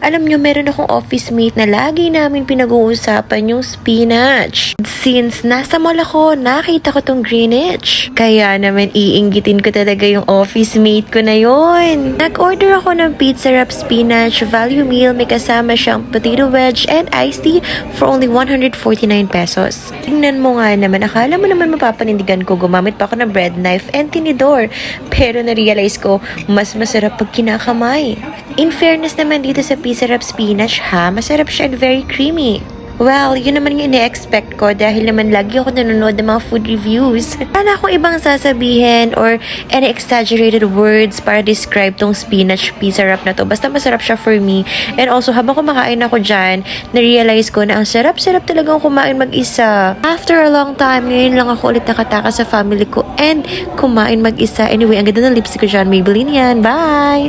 Alam nyo, meron akong office mate na lagi namin pinag-uusapan yung spinach. Since nasa mall ako, nakita ko tong Greenwich. Kaya naman iinggitin ko talaga yung office mate ko na yon. Nag-order ako ng pizza wrap spinach value meal. May kasama siyang potato wedge and iced tea for only 149 pesos. Tingnan mo nga naman, akala mo naman mapapanindigan ko, gumamit pa ako ng bread knife and tinidor. Pero na-realize ko, mas masarap pag kinakamay. In fairness naman dito sa pizza wrap spinach ha, masarap siya and very creamy. Well, yun naman yung ine-expect ko dahil naman lagi ako nanonood ng mga food reviews. Wala akong ibang sasabihin or any exaggerated words para describe tong spinach pizza wrap na to. Basta masarap siya for me. And also, habang kumakain ako dyan, na-realize ko na ang sarap-sarap talagang kumain mag-isa. After a long time, ngayon lang ako ulit nakataka sa family ko and kumain mag-isa. Anyway, ang ganda ng lipstick ko dyan. Maybelline yan. Bye!